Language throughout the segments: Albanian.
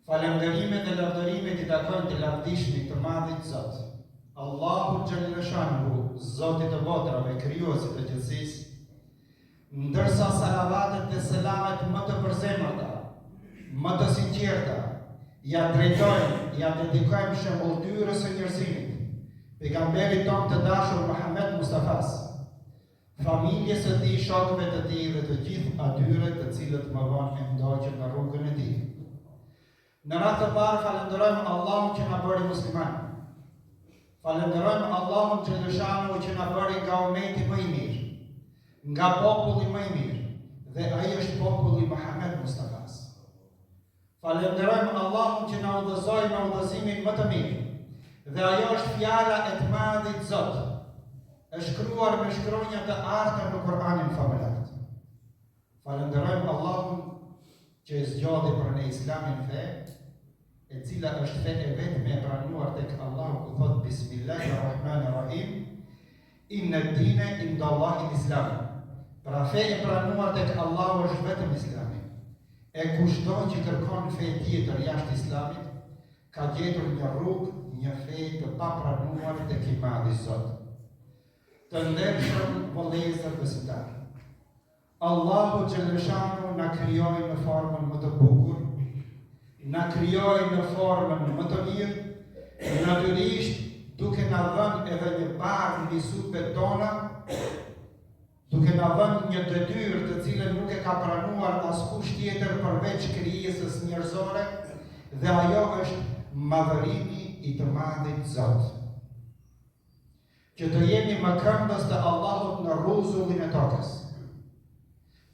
Falënderimet dhe lavdërimet i takojnë të lavdishmit të madhit Zot, Allahu Xhaleshanuhu, Zoti të botrave, krijuesi të gjithësisë, ndërsa salavatet dhe selamet më të përzemërta, më të sinqerta, ja drejtojnë, ja dedikojmë shembulltyrës së njerëzimit, pejgamberit tonë të dashur Muhammed Mustafas, familjes së tij, shokëve të tij dhe të gjithë atyre të cilët më vonë e ndoqën në rrugën e tij. Në radhë të parë falenderojmë Allahun që na bëri musliman. Falenderojmë Allahun Xhaleshanuhu që na bëri nga ummeti më i mirë, nga populli më i mirë, dhe ai është populli Muhammed Mustafas. Falenderojmë Allahun që na udhëzoi në udhëzimin më të mirë, dhe ajo është fjala e të madhit Zot, e shkruar me shkronja të arta në Kur'anin famulart. Falenderojmë Allahun që e zgjodhi për ne Islamin fe, e cila është fe e vetme e pranuar tek Allahu, ku thot Bismillahirrahmanirrahim, inna ad-dina inda Allahi l-Islam. Pra fe e pranuar tek Allahu është vetëm Islami. E kushdo që kërkon fe tjetër jashtë Islamit, ka gjetur një rrugë, një fe të papranuar tek i madhi Zot. Të ndershëm vëllezër besimtar, Allahu Xhaleshanuhu na krijoi në formën më të bukur, na krijoi në formën më të mirë, natyrisht duke na dhënë edhe një barë mbi supet tona, duke na dhënë një detyrë të cilën nuk e ka pranuar askush tjetër përveç krijesës njerëzore, dhe ajo është madhërimi i të madhit Zot. Që të jemi më këmbës të Allahut në rrezullin e tokës.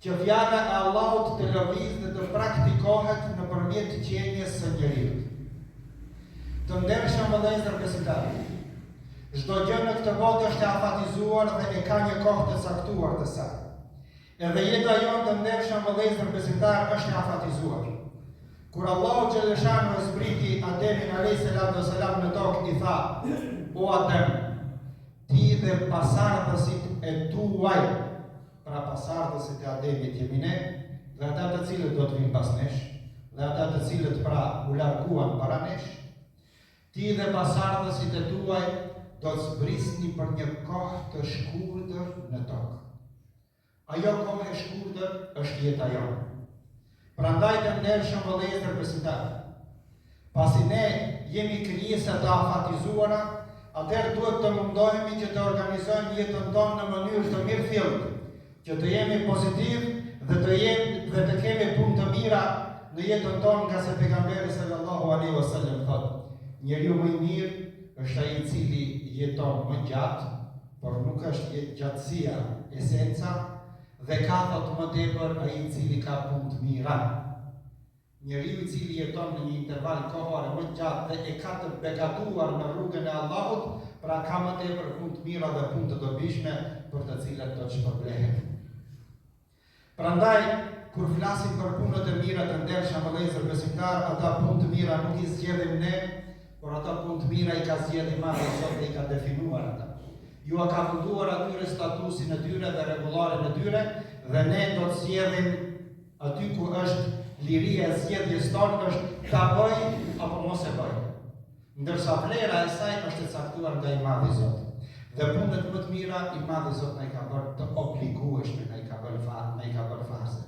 Që fjala e Allahut të lëvizë dhe të praktikohet nëpërmjet qenies së njeriut. Të ndershëm vëllezër besimtar, çdo gjë në këtë botë është e afatizuar dhe e ka një kohë të caktuar të saj. Edhe jeta jonë, të ndershëm vëllezër besimtar, është e afatizuar. Kur Allahu Xhaleshanuhu zbriti Ademin a.s. në tokë, i tha: "O Adem, ti dhe pasardhësit e tuaj", pra pasardhësit e Ademit jemi ne, dhe ata të cilët do të vinë pas nesh, dhe ata të cilët pra u larguan para nesh, "ti dhe pasardhësit e tuaj do të zbrisni për një kohë të shkurtër në tokë." Ajo kohë e shkurtër është jeta jonë. Prandaj të ndershëm vëllezër besimtar, pasi ne jemi krijesa të afatizuara, atëherë duhet të mundohemi që të organizojmë jetën tonë në mënyrë të mirëfillt, që të jemi pozitiv dhe të kemi punë të mira në jetën tonë, nga se pejgamberi sallallahu alaihi wasallam thotë: "Njeriu më i mirë është ai i cili jeton më gjatë, por nuk është gjatësia esenca, dhe ka thot më tepër ai i cili ka punë të mira." Njeriu i cili jeton në një interval kohore më gjatë dhe e ka të begatuar në rrugën e Allahut, pra ka më tepër punë të mira dhe punë të dobishme për të cilat do të shpërblehet. Prandaj, kur flasim për punët e mira, të ndershëm vëllezër besimtar, ata punë të mira nuk i zgjedhim ne, por ata punë të mira i ka zgjedhur Madhi Zot dhe i ka definuar ata. Ju a ka funduar atyre statusin e tyre dhe rregullarin e tyre, dhe ne do të zgjedhim aty ku është liria e zgjedhjes tonë, është ta bëj apo mos e bëj. Ndërsa vlera e saj është e caktuar nga i Madhi Zot. Dhe punët më të mira i Madhi Zot na i ka bërë të obligueshme, na i ka bërë farze.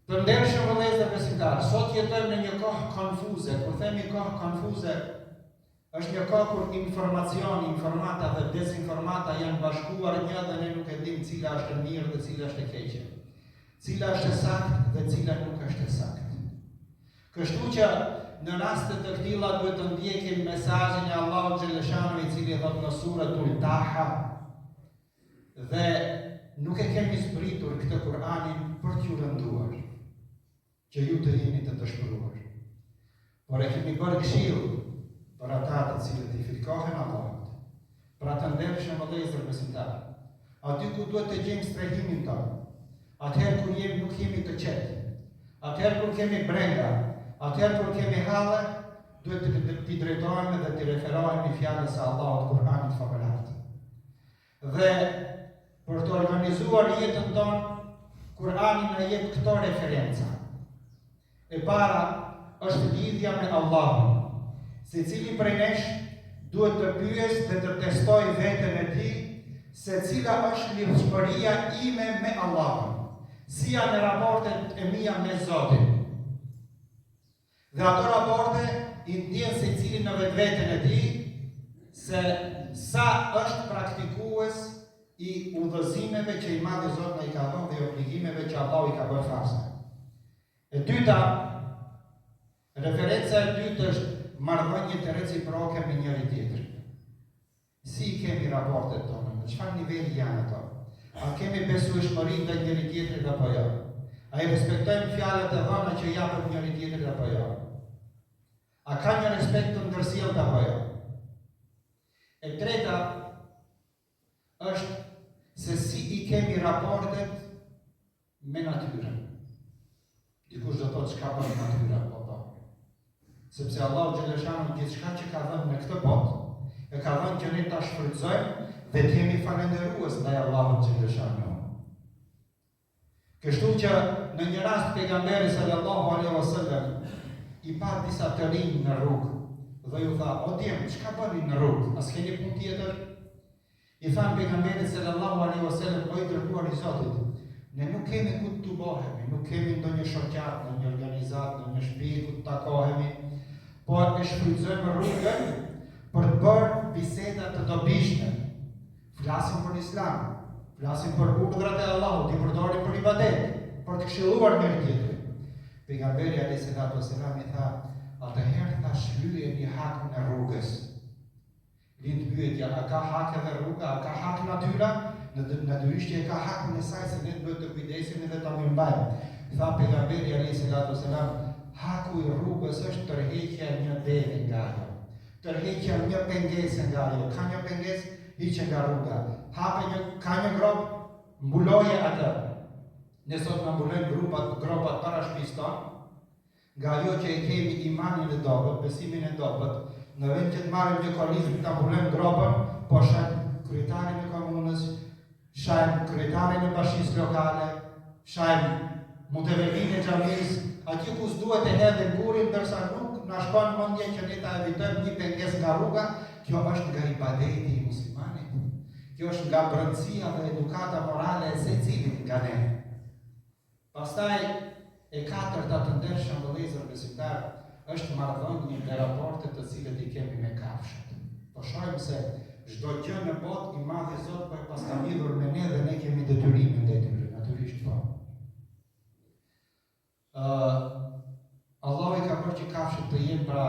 Të ndershëm vëllezër besimtar, sot jetojmë në një kohë konfuze. Kur themi kohë konfuze, është një kohë kur informata dhe dezinformata janë bashkuar një dhe ne nuk e dim cila është e mirë dhe cila është e keqe, cila është e saktë dhe cila nuk është e saktë. Kështu që në raste të këtilla duhet të ndjekim mesazhin e Allahut Xhaleshanuhu, i cili thot në suratul Taha, dhe nuk e kemi zbritur këtë Kur'anin për t'ju rënduar, që ju të jeni të dëshpëruar, por e kemi bërë këshill për ata të cilët i frikohen Allahut. Pra të ndershëm vëllezër besimtar, aty ku duhet të gjejmë strehimin tonë, atëherë kur nuk jemi të qetë, atëherë kur kemi brenga, atëherë kur kemi halle, duhet të t'i drejtohemi dhe t'i referohemi fjalës së Allahut, Kur'anit famulart. Dhe për të organizuar jetën tonë, Kur'ani na jep këto referenca. E para, është lidhja me Allahun. Secili prej nesh duhet të pyes dhe të testoj veten e tij se cila është lidhshmëria ime me Allahun. Si janë raportet e mia me Zotin. Dhe ato raporte i ndjen secili në vetveten e tij se sa është praktikues i udhëzimeve që i madhi Zot na i ka dhënë dhe obligimeve që Allahu i ka bërë farz. E dyta, referenca e dytë është marrëdhëniet reciproke me njëri tjetrin. Si kemi raportet tona? Në çfarë niveli janë ato? A kemi besueshmëri ndaj njëri tjetrit apo jo? A i respektojmë fjalët e dhëna që japet njëri tjetrit apo jo? A ka një respekt të ndërsjellët apo jo? E treta është se si i kemi raportet me natyrën. Dikush do thotë çka bën natyra po. Sepse Allahu xhaleshanu gjithçka që ka dhënë në këtë botë, e ka dhënë që ne ta shfrytëzojmë dhe të jemi falënderues ndaj Allahut xhaleshanu. Kështu që në një rast pejgamberi sallallahu alaihi wasallam i pa disa të rinj në rrugë dhe ju tha: "O djem, çka bëni në rrugë? As keni punë tjetër?" I than pejgamberit sallallahu alaihi wasallam: "O i dërguar i Zotit, ne nuk kemi ku të tubohemi, nuk kemi ndonjë shoqat, ndonjë organizat, ndonjë shtëpi ku të takohemi, por e shfrytëzojmë rrugën për të bërë biseda të dobishme. Flasim për Islam, flasim për urdhrat e Allahut, i përdorim për ibadet, për të këshilluar njëri tjetrin." Pejgamberi alayhis salam i tha: "Atëherë ta shlyejeni hakun e rrugës." Lind pyetja: a ka hak edhe rruga, a ka hak natyra? Natyrisht që e ka hakun e saj se ne duhet të kujdesemi dhe ta mirëmbajmë. Tha pejgamberi alayhis salam: "Haku i rrugës është tërheqja një deri nga ajo. Tërheqja një pengesë nga ajo. Ka një pengesë, hiqe nga rruga. Ka një grop, mbuloje atë. Ne sot na mbulojnë gropat para shtëpisë tonë, nga ajo që e kemi imanin e dobët, besimin e dobët, në vend që të marrim një kolizm ta mbulojmë gropën, po shajm kryetarin e komunës, shajm kryetarin e bashkisë lokale, shajm mutevellin e xhamisë, aty ku s'duhet e hedhim burin, ndërsa nuk na shkon mendja që ne ta evitojmë një pengesë nga rruga. Kjo është nga ibadeti i muslimanit. Kjo është nga brëndësia dhe edukata morale e secilit nga ne. Pastaj e katërta të ndershëm vëllezër besimtar është marrëdhënia dhe raportet të cilët i kemi me kafshët. Po shohim se çdo gjë në botë i madhi Zot po e paska lidhur me ne dhe ne kemi detyrimin ndaj tyre, natyrisht po. Allahu i ka bërë që kafshët të jenë pra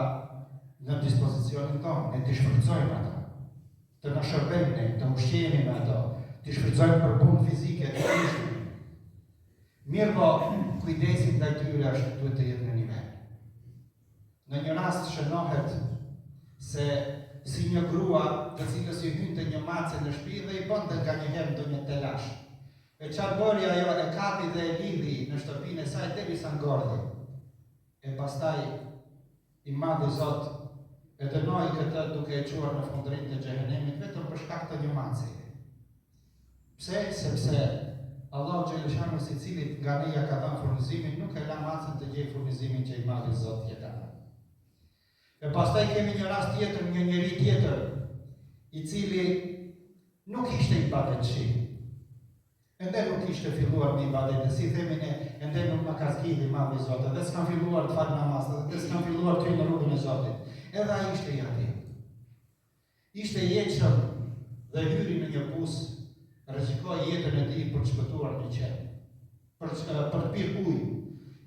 në dispozicionin tonë, ne të shfrytëzojmë ato, të na shërbejnë ne, të ushqejemi me ato, të shfrytëzojmë për punë fizike, të ishme. Mirë po, kujdesit ndaj tyre është duhet të jetë në nivel. Në një rast shënohet se si një grua të cilës i hynte një mace në shtëpi dhe i bënte nganjëherë ndonjë telash. E çfarë bëri ajo, e kapi dhe e lidhi në shtëpinë e saj derisa ngordhi. E pastaj i madhi Zot e dënoi këtë duke e çuar në fundrinë të xhehenemit vetëm për shkak të një mace. Pse? Sepse Allahu xhaleshanu secilit nga ne ja ka dhënë furnizimin, nuk e la macën të gjejë furnizimin që i madhi Zot ja ka dhënë. E pastaj kemi një rast tjetër, një njeri tjetër, i cili nuk ishte ibadetshi. Ende nuk ishte filluar me ibadet, si themi ne, ende nuk na ka zgjidhur madhi Zot, dhe s'kan filluar të fal namaz, dhe s'kan filluar të hyjnë në rrugën e Zotit. Edhe ai ishte i atij. Ishte i jetshëm dhe hyri në një bus, rrezikoi jetën e tij për të shpëtuar një qen, për të pirë ujë.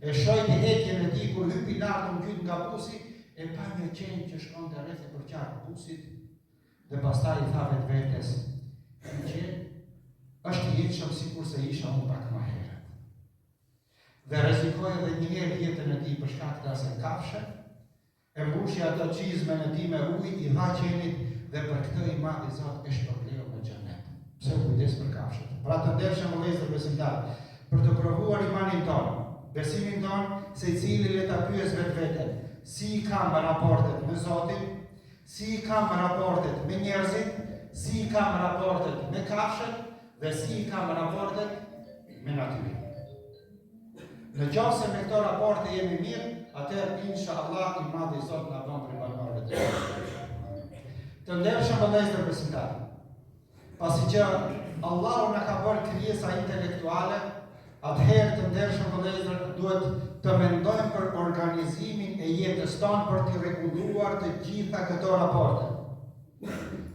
E shojti hetjen e tij kur hypi lart në gjyt nga busi, e pa një qen që shkonte rreth e përqartë busit, dhe pastaj i tha vetvetes: "Ky qen është i jetshëm sikur se isha unë pak më herët." Dhe rrezikoi edhe një herë jetën e tij për shkak të asaj kafshë, e mbushi ato çizmen e tij me ujë, i dha qenit dhe për këtë i madhi Zot e shpërbleu në xhenet. Pse u kujdes për kafshët? Pra të ndershëm vëllezër besimtar, për të provuar imanin tonë, besimin tonë, secili le ta pyes vetveten, si i kam raportet me Zotin, si i kam raportet me njerëzit, si i kam raportet me kafshët dhe si i kam raportet me natyrën. Në qoftë se me këto raporte jemi mirë, atëherë inshallah i madhi Zot na bën për banorëve të tij. Të ndershëm vëllezër besimtarë, pasi që Allahu na ka bërë krijesa intelektuale, atëherë të ndershëm vëllezër duhet të mendojmë për organizimin e jetës tonë për të rregulluar të gjitha këto raporte.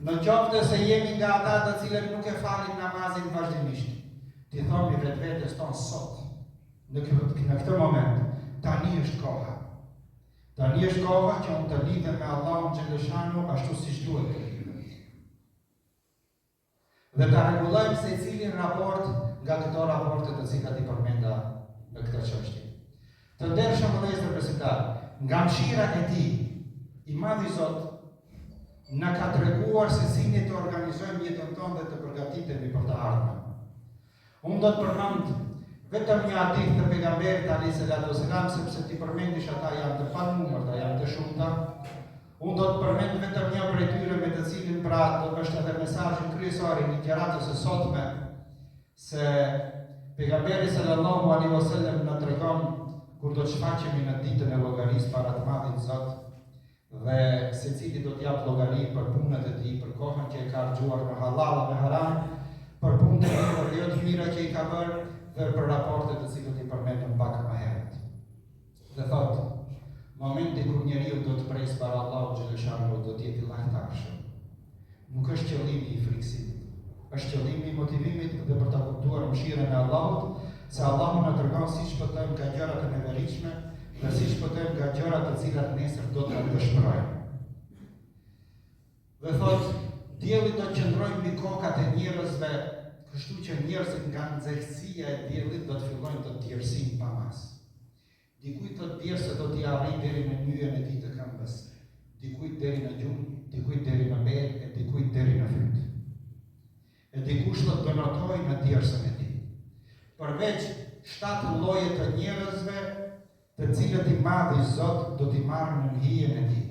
Në qoftë se jemi nga ata të cilët nuk e falin namazin vazhdimisht, ti thomi vetvetes tonë sot, në këtë moment, tani është koha. Tani është koha që unë të lidhem me Allahun Xheleshanu ashtu siç duhet të lidhem. Dhe ta rregullojmë secilin raport nga këto raporte të cilat i përmenda në këtë çështje. Të ndershëm vëllezër besimtarë, nga mëshira e Tij, i Madhi Zot na ka treguar se si ne të organizojmë jetën tonë dhe të përgatitemi për të ardhmen. Unë do të përmend vetëm një hadith të pejgamberit alayhis salam, sepse ti përmendish ata janë të panumërta, janë të shumta. Unë do të përmend vetëm një prej tyre me të cilin pra do të është edhe mesazhi kryesor i ligjëratës së sotme, se pejgamberi sallallahu alaihi wasallam na tregon kur do të shfaqemi në ditën e llogarisë para të Madhit Zot, dhe secili do të jap llogari për punët e tij, për kohën që e ka harxuar në halal dhe haram, për punët e mira dhe jo të mira që i ka bërë, dhe për raportet të cilët i përmendëm pak më herët. Dhe thotë, momenti kur njeriu do të presë para Allahut Xheleshanu do të jetë i llahtarshëm. Nuk është qëllimi i friksimit, është qëllimi i motivimit dhe për ta kuptuar mëshirën e Allahut, se Allahu na tregon si shpëtojmë nga gjërat e neveritshme dhe si shpëtojmë nga gjërat të cilat nesër do të dëshpërojmë. Dhe thotë, dielli do të qëndrojë mbi kokat e njerëzve, kështu që njerëzit nga nxehtësia e diellit do të fillojnë të tjerësin pa mas. Dikujt të djerse do t'i arrijë deri në nyjen e tij të këmbës, dikujt deri në gjumë, dikujt deri në belë, e dikujt deri në fyt. E dikush do të notojë në djersën e tij. Përveç 7 lloje të njerëzve, të cilët i Madhi Zot do t'i marrë në hijen e tij.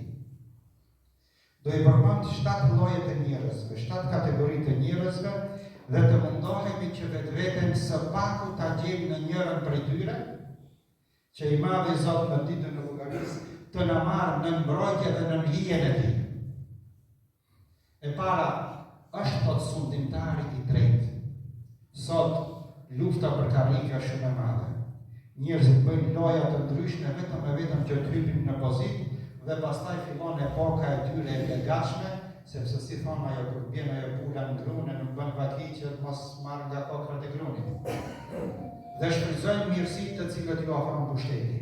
Do i përmend 7 lloje të njerëzve, 7 kategori të njerëzve, dhe të mundohemi që vetveten së paku ta gjejmë në njërin prej tyre, që i Madhi Zot në ditën e llogarisë të na marrë në mbrojtje dhe në hijen e tij. E para është thot sundimtari i drejtë. Sot lufta për karrika është shumë e madhe. Njerëzit bëjnë loja të ndryshme vetëm që të hypin në pozitë dhe pastaj fillon epoka e tyre e gatshme, sepse si thonë ajo kur bjen ajo pula në grune nuk bën vaki që të mos marrë nga kokrat e grunit. Dhe shfrytëzojnë mirësitë të cilët ju ofron pushteti.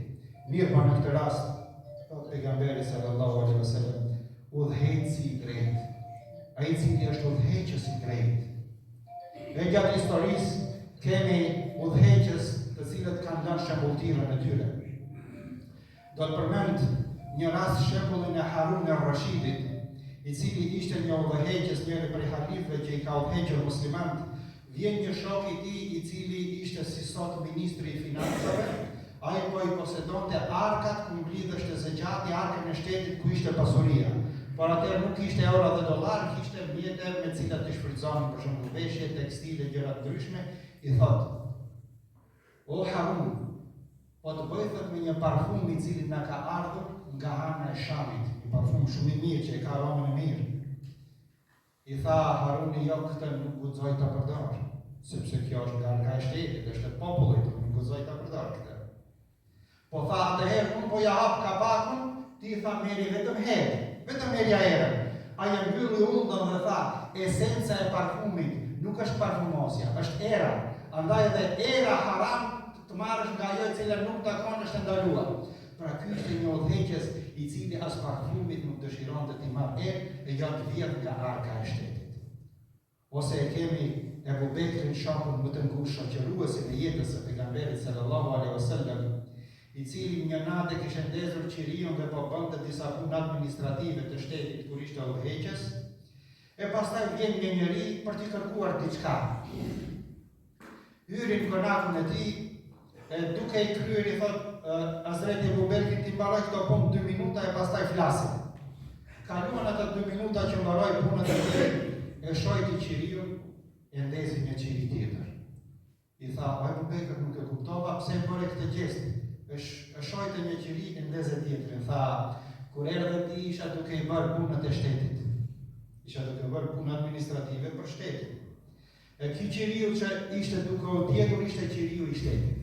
Mirë, po në këtë rast, thotë pejgamberi sallallahu alaihi wasallam, udhëheqësi i drejtë. Ai i cili është udhëheqës i drejtë. Dhe gjatë historisë kemi udhëheqës të cilët kanë lënë shembulltirën e tyre. Do të përmend një rast shembullin e Harun al-Rashidit, i cili ishte një udhëheqës, njëri prej halifëve që i ka udhëhequr muslimanët. Vjen një shok i tij i cili ishte si sot ministri i financave, ai po i posedonte arkat ku mblidheshte zeqati, arkën e shtetit ku ishte pasuria. Por atëherë nuk ishte euro dhe dollar, kishte mjete me cilat të shfrytëzonin për shembull veshje, tekstile, gjëra të ndryshme. I thotë: "O Harun, po të bëj thot me një parfum i cili na ka ardhur nga ana e Shamit, një parfum shumë i mirë që e ka aromën e mirë." I tha Haruni: "Jo, këtë nuk guxoj ta përdor, sepse kjo është nga arka e shtetit, është e popullit, nuk guxoj ta përdor këtë." Po tha: "Atëherë unë po ja hap kapakun, ti tha merri vetëm merri aerën." Ai e mbylli undën dhe tha: "Esenca e parfumit nuk është parfumosja, është era. Andaj edhe era haram të marrësh nga ajo e cila nuk takon është ndaluar." Pra ky ishte një udhëheqës i cili as parfumit nuk dëshironte të marrë erë e jo të vjedh nga arka e shtetit. Ose e kemi Ebu Bekrin, shokun më të ngushtë shoqëruesin e jetës së pejgamberit sallallahu alaihi wasallam, i cili një natë kishte ndezur qiriun dhe po bënte disa punë administrative të shtetit kur ishte udhëheqës, e pastaj vjen një njeri për t'i kërkuar diçka. Hyrin konakun e tij, duke i kryer i thot: "Hazreti Ebu Bekri, ti mbaroj këto punë 2 minuta e pastaj flasim." Kaluan ato 2 minuta që mbaroi punën e tij, e shojti qiriun, e ndezi një qiri tjetër. I tha: "O Ebu Bekri, nuk e kuptova pse bëre këtë gjest." e shojtë një qiri në ndezë tjetërin, tha, kur erdhe ti isha duke i bërë punët e shtetit, isha duke i bërë punë administrative për shtetit. E ky qiriu që ishte duke u djegur ishte qiriu i shtetit.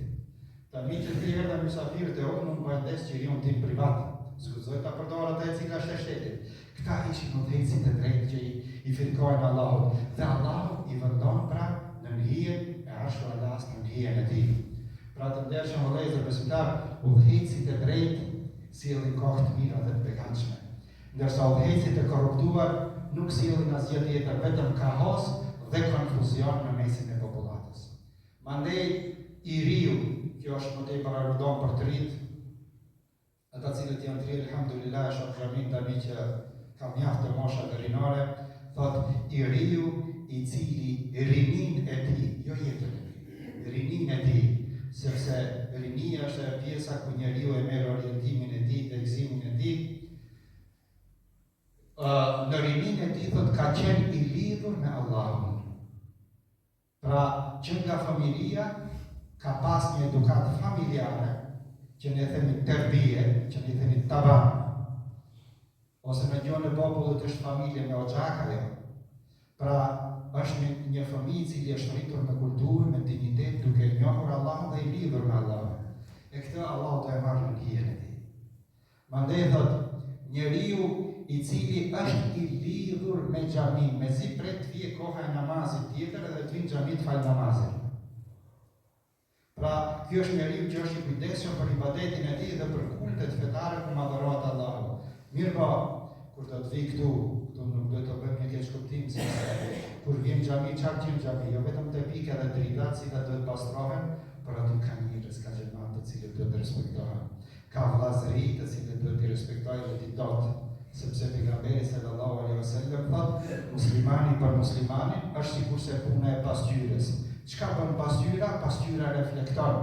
Ta mi që ti erdhe mysafirë të unë, unë bëjndes qiriun tim privat, zguzoj ta përdora të e cila është e shtetit. Këta ishin udhëhecit e drejtë që i firkojnë Allahut, dhe Allahut i vendon pra në hijen e Ashur Alas, në hijen e tij. Pra të ndershëm vëllezër besimtar, udhëhecit e drejtë sjellin kohë të mira dhe të begatshme. Ndërsa udhëhecit e korruptuar nuk sjellin asgjë tjetër, vetëm kaos dhe konfuzion në mesin e popullatës. Mandej i riu, kjo është më tej paraludon për të rit, ata cilët janë të ri, alhamdulillah, shoh xhamin tani që ka mjaft të mosha të rinore, thot i riu i cili rinin e tij, jo jetën e tij, rinin e tij, sepse rinia është pjesa ku njeriu e merr orientimin e tij, tekzimin e tij. Në rinin e tij thot ka qenë i lidhur me Allahun. Pra që nga familja ka pas një edukat familjare, që ne themi terbije, që ne themi taban, ose në gjuhën e popullit është familje me oxhaka, jo. Pra është një familje cili është rritur me kulturë, me dignitet, duke njohur Allahun dhe i lidhur me Allahun. E këtë Allahu do e marrë në hijen e tij. Mandej thot, njeriu i cili është i lidhur me xhamin, mezi pret të vije koha e namazit tjetër edhe të vinë xhamit fal namazin. Pra, kjo është njeriu që është i kujdesshëm për ibadetin e tij dhe për kultet fetare ku madhërohet Allahu. Mirë po, kur do të vi këtu nuk do të bëjmë një keq kuptim, se kur vjen xhami, çfarë qenë xhami, jo vetëm te pika dhe dridhat, cilat do të pastrohen, por aty ka njerëz, ka xhamat të cilët duhet të respektohen. Ka vllazëri të cilët duhet të respektojnë dhe t'i dot, sepse pejgamberi sallallahu alaihi wasallam thot, muslimani për muslimanin është sikurse puna e pasqyrës. Çka bën pasqyra? Pasqyra reflekton.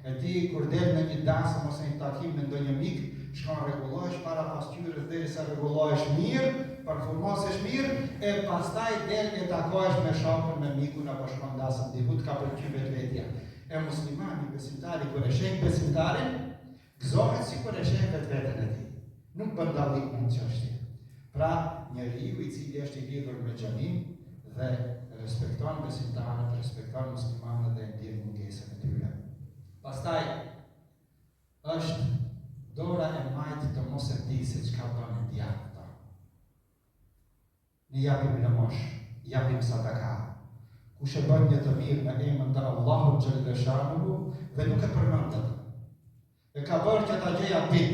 E ti kur del në një dasëm ose një takim me ndonjë mik, shkon rregullohesh para pasqyrës derisa rregullohesh mirë, përformosesh mirë, e pastaj del e takohesh me shokun, me mikun apo shkon dasëm diku të ka pëlqyer vetvetja. E muslimani besimtari kur e sheh besimtarin, gëzohet sikur e sheh vetveten e tij. Nuk bën dallim në çështje. Pra, njeriu i cili është i lidhur me xhamin dhe respekton besimtarët, respekton muslimanët dhe ndjen mungesën e tyre. Pastaj është dora e majtë të mos e di se çka bën e djathta. Ne japim lëmosh, japim sadaka. Kush e bën një të mirë në emër të Allahut xhallahu shanuhu dhe nuk e përmend atë. E ka bërë që ta gjej atë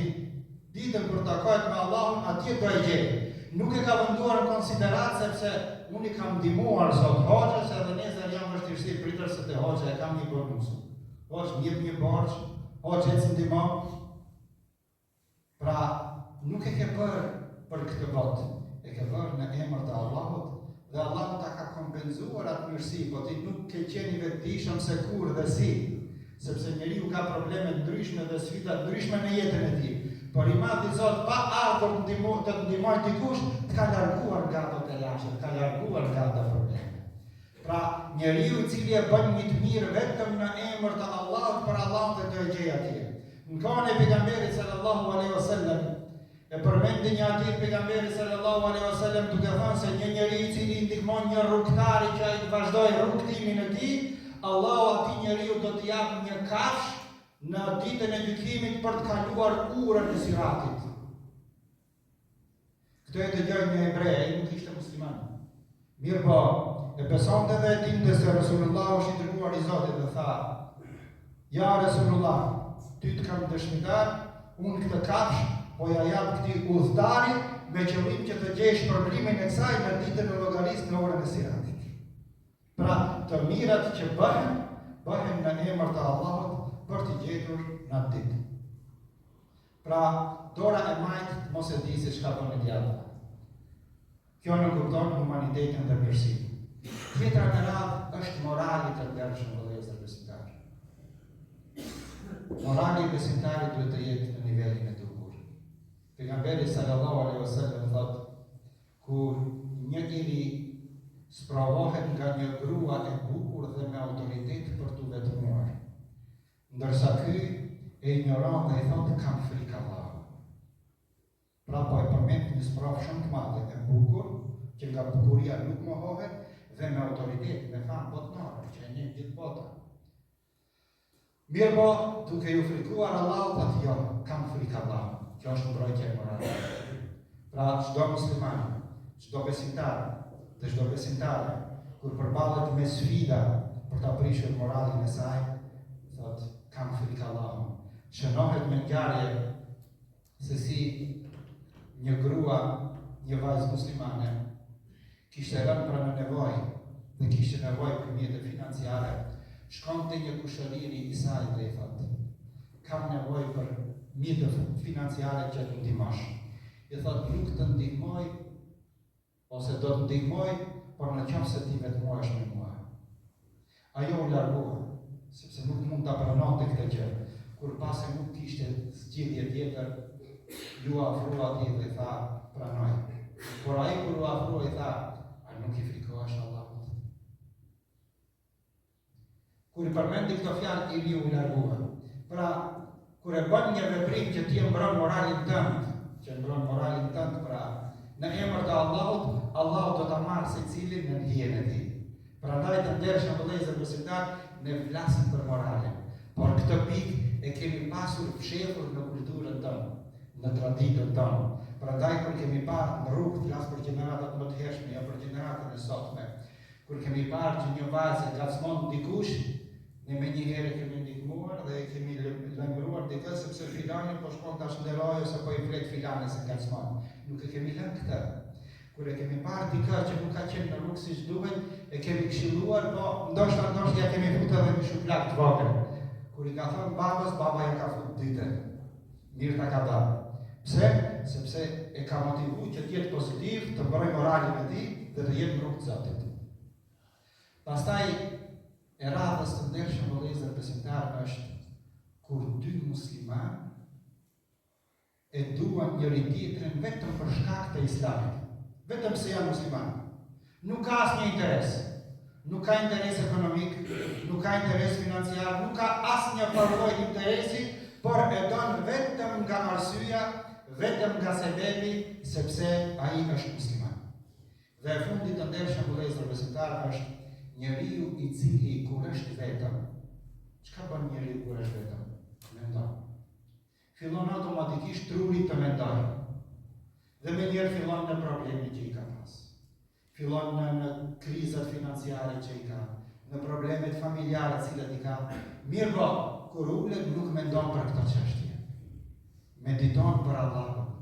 ditën kur takohet me Allahun, atje do e gjej. Nuk e ka venduar në konsiderat sepse unë i kam ndihmuar sot hoxhës edhe nesër jam vështirësi pritër se te hoxha e kam një bonus. Hoxh jep një borxh, hoxha e ndihmon. Pra nuk e ke bërë për këtë botë, e ke bërë në emër të Allahut dhe Allahu ta ka kompenzuar atë mirësi, po ti nuk ke qenë i vetëdijshëm se kur dhe si, sepse njeriu ka probleme ndryshme dhe sfida ndryshme në jetën e tij. Por i madhi Zot pa ardhur të ndihmoj dikush, të ka larguar nga ato të lashtë, të ka larguar nga ato probleme. Pra, njeriu i cili e bën një të mirë vetëm në emër të Allahut, për Allahun dhe do e gjej atje. Në kohën e pejgamberit sallallahu alaihi wasallam, e përmendi një hadith pejgamberi sallallahu alaihi wasallam duke thënë se një njeri i cili ndihmon një rrugtari që ai të vazhdojë rrugtimin e tij, Allahu atij njeriu do t'i japë një kafsh në ditën e gjykimit për të kaluar urën e Siratit. Këtë e dëgjoi një hebrej, ai nuk ishte musliman. Mirë po, e besonte dhe e dinte se Resulullah është i dërguar i Zotit dhe tha: Ja Resulullah, ty të kam dëshmitar, unë këtë kafsh po ja jap këtij udhëtari me qëllim që të gjesh problemin e kësaj në ditën e llogarisë në orën e Siratit. Pra, të mirat që bëhen në emër të Allahut për t'i gjetur në atë ditë. Pra, dora e majtë mos e di se çka bën e djathta. Kjo nuk kupton humanitetin dhe mirësinë. Tjetra në radhë është morali të ndershëm vëllezër besimtar. Morali i besimtarit duhet të jetë në nivelin e duhur. Pejgamberi sallallahu alaihi wasallam thotë, kur një njeri spravohet nga një grua e bukur dhe me autoritet për t'u vetmuar, ndërsa ky e ignoron dhe i thotë kam frikë Allahut. Pra po e përmend një sprov shumë të madhe e bukur, që nga bukuria nuk mohohet dhe me autoritet, me famë botnore, që e një gjithë bota. Mirë po, duke ju frikuar Allahut, atë jo, kam frikë Allahut. Kjo është mbrojtja e morale. Pra çdo musliman, çdo besimtar dhe çdo besimtare, kur përballet me sfida për ta prishur moralin e saj, thot kam frikë Allahut. Shënohet me ngjarje se si një grua, një vajzë muslimane, kishte rënë pranë nevojë dhe kishte nevojë për mjete financiare. Shkon të një kushëriri i saj dhe i thotë, kam nevojë për mjete financiare që të ndihmosh. I thotë, nuk të ndihmoj, ose do të ndihmoj, por në qoftë se ti vetmuash me mua. Ajo u largua, sepse nuk mund ta pranonte këtë gjë. Kur pas e nuk kishte zgjidhje tjetër, ju afrua atij dhe tha, pranoj. Por ai kur u afrua i tha, a nuk i frikohesh Allahut? Kur i përmendi këto fjalë, i riu u largua. Pra, kur e bën një veprim që ti e mbron moralin tënd, pra, në emër të Allahut, Allahu do ta marrë secilin në hijen e tij. Prandaj të ndershëm vëllezër besimtar, ne flasim për moralin, por këtë pikë e kemi pasur fshehur në kulturën tonë, në traditën tonë. Prandaj kur kemi parë në rrugë, flas për gjeneratat më të hershme, jo për gjeneratën e sotme. Kur kemi parë që një vajzë gacmon dikush, ne me një herë kemi ndihmuar dhe kemi lajmëruar dikë sepse filani po shkon tash nderoj ose po i flet filane se gacmon. Nuk e kemi lënë këtë. Kur e kemi parë dikë që nuk ka qenë në rrugë siç duhet, e kemi këshilluar, po ndoshta ja kemi futur edhe në shuplak të vogël. Kur i ka thënë babës, baba ja ka futur ditën. Mirë ta ka bërë. Pse? Sepse e ka motivuar që të jetë pozitiv, të mbrojë moralin e tij dhe të jetë në rrugë të Zotit. Pastaj e radhës të ndershëm vëllezër besimtar është kur dy musliman e duan njëri tjetrin vetëm për shkak të islamit, vetëm se janë musliman. Nuk ka asnjë interes. Nuk ka interes ekonomik, nuk ka interes financiar, nuk ka asnjë lloj interesi, por e don vetëm nga arsyeja, vetëm nga sebebi, sepse ai është musliman. Dhe e fundit të ndershëm vëllezër besimtar është njeriu i cili kur është vetëm. Çka bën njeriu kur është vetëm? Mendon. Fillon automatikisht truri të mendojë. Dhe me njerë fillon në problemi që i ka pas. Fillon në krizat financiare që i ka, në problemet familjare cilat i ka. Mirë po, kur ullet nuk mendon për këto çështje. Mediton për Allahun.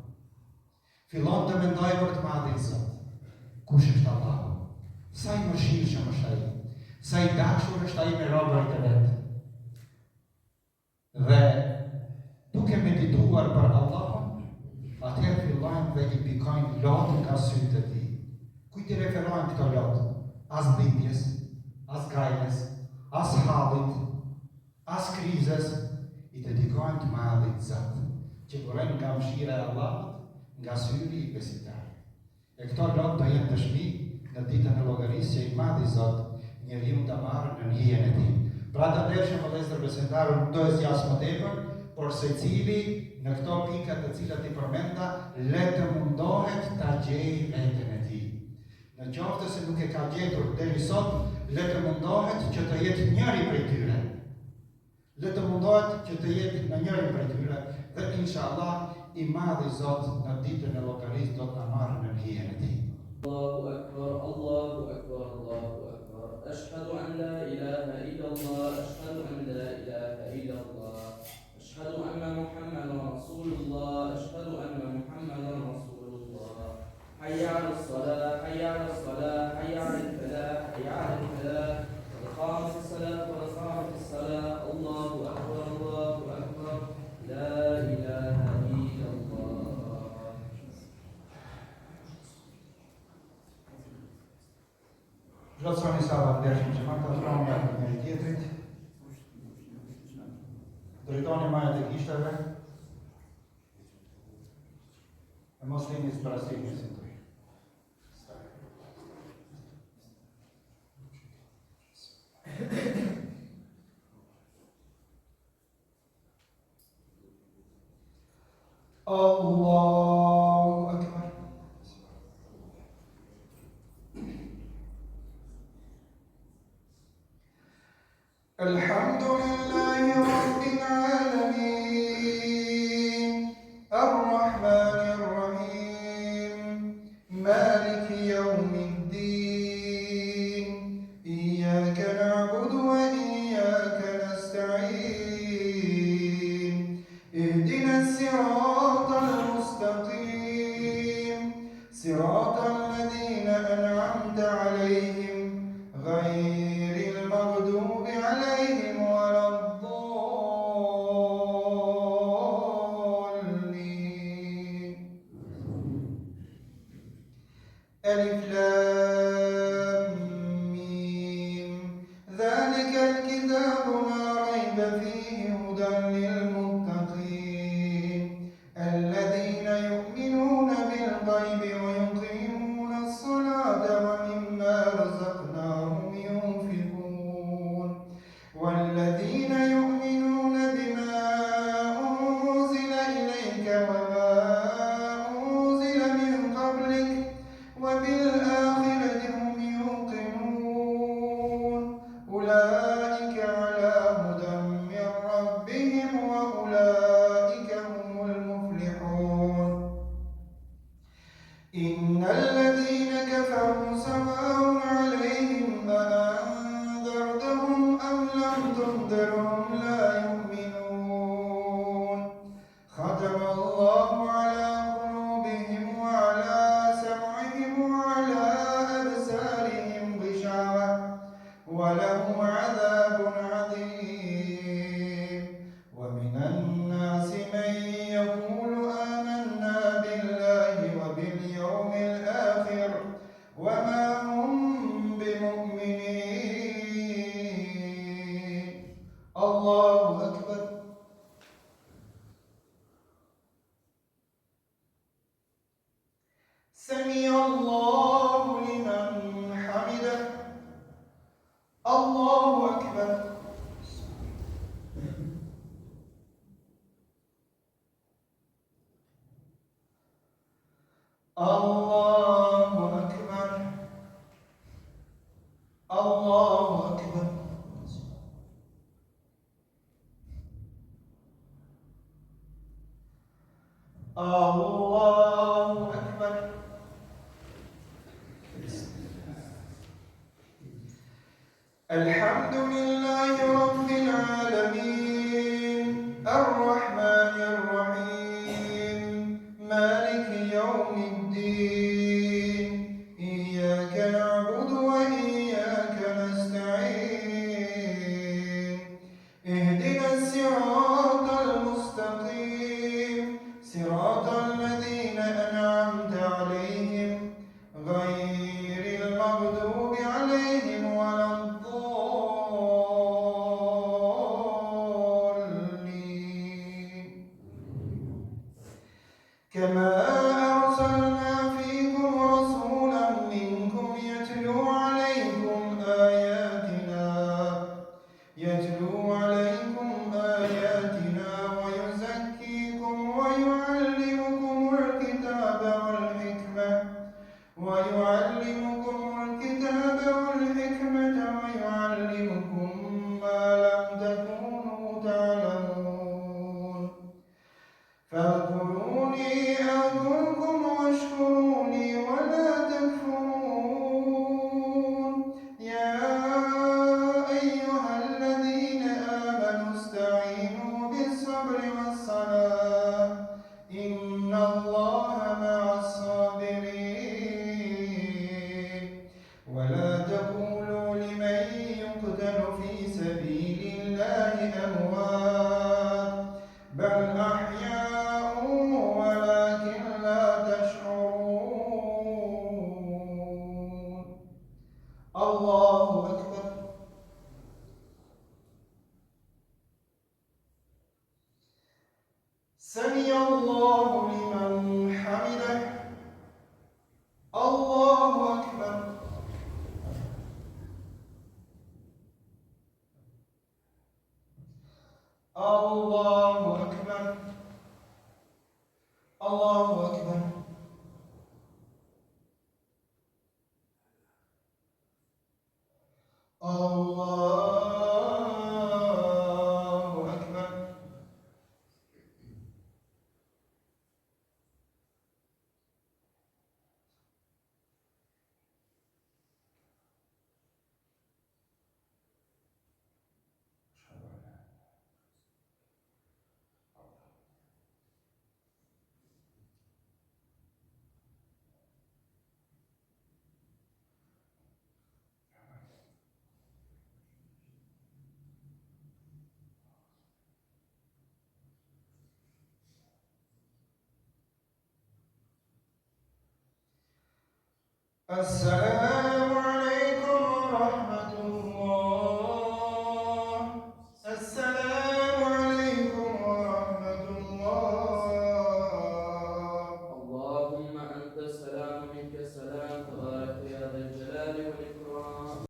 Fillon të mendojë për të madhin Zot. Kush është Allahu? Sa i mëshirshëm është ai? Sa i dashur është ai me robërit e vet? Dhe duke medituar për Allahun, atëherë fillojnë dhe i pikojnë lotë nga sytë e tij. Kujt i referojnë këto lotë? As dhimbjes, as gajnes, as hallit, as krizës, i dedikojnë të madhit Zot, që vjen nga mëshira e Allahut, nga syri i besimtarit. E këto lotë do jenë dëshmi në ditën e llogarisë që i madhi Zot njeriu ta marrë në hijen e tij. Pra të ndershëm vëllezër besimtarë, nuk do të zgjas më tepër, por secili në këto pika të cilat i përmenda, le të mundohet ta gjejë veten e tij. Në qoftë se nuk e ka gjetur deri sot, le të mundohet që të jetë njëri prej tyre. Le të mundohet që të jetë në njërin prej tyre dhe inshallah i madhi Zot në ditën e llogarisë do të na marrë në hijen e tij. Allahu Akbar, Allahu Akbar, Allahu Akbar. Ashhadu an la ilaha illa Allah, ashhadu an la ilaha illa Allah. Ashhadu anna Muhammadan Rasulullah, ashhadu anna Muhammadan Rasulullah. Hayya 'alas salah, hayya 'alas salah, hayya 'alal falah, hayya 'alal falah. Qad qamat as-salah wa qamat as-salah. Allahu Akbar, Allahu Akbar. La ilaha illa Allah. Plotësoni sahabët ndershëm që marrë të shkruan nga njëri tjetrit. Drejtoni majat e kishteve. E mos lini zbarastimin si tuaj. Allahu Akbar. Alhamdulillahi Rabbil Alamin, Ar-Rahmanir Rahim, Maliki Yawmiddin, Iyyaka na'budu wa iyyaka nasta'in, Ihdinas siratal mustaqim, siratal ladzina an'amta 'alayhim, ghayril maghdubi 'alayhim waladdallin. Alif Lam Mim. Dhalikal kitabu la rayba fihi hudan lil muttaqin, alladhina yu'minuna bil ghaibi wa yuqimuna as-salata wa mimma razaqnahum yunfiqun, walladhina yu'minuna bima unzila ilayka wa ma unzila min qablik wa bil akhirati hum yuqinun, ulaika ala hudan min rabbihim wa ulaika humul muflihun. Innal ladhina kafaru sawa'un 'alayhim أأنذرتهم أم لم تنذرهم لا يؤمنون. ختم الله على قلوبهم وعلى سمعهم وعلى أبصارهم غشاوة ولهم عذاب عظيم. ومن الناس من يقول آمنا بالله وباليوم الآخر وما هم بمؤمنين. الله أكبر. سمع الله لمن حمده. الله أكبر. الله أكبر. الله أكبر. الله أكبر. الحمد لله رب العالمين، الرحمن الرحيم، مالك يوم الدين، إياك نعبد وإياك نستعين، اهدنا الصراط المستقيم، صراط الذين أنعمت عليهم غير المغضوب عليهم ولا الضالين. كما أرسلنا فيكم رسولا منكم يتلو عليكم آياتنا ويزكيكم ويعلمكم الكتاب والحكمة ويعلمكم ما لم تكونوا تعلمون. فاذكروني أذكركم واشكروني ولا تكفرون. يا أيها الذين آمنوا استعينوا بالصبر والصلاة إن الله مع الصابرين. ولا تقولوا لمن يقتل في سبيل الله أموات بل أحياء ولكن لا تشعرون. الله أكبر. سمع الله لمن Allahu Akbar. Allahu Akbar. السلام عليكم ورحمة الله. السلام عليكم ورحمة الله. اللهم أنت السلام منك السلام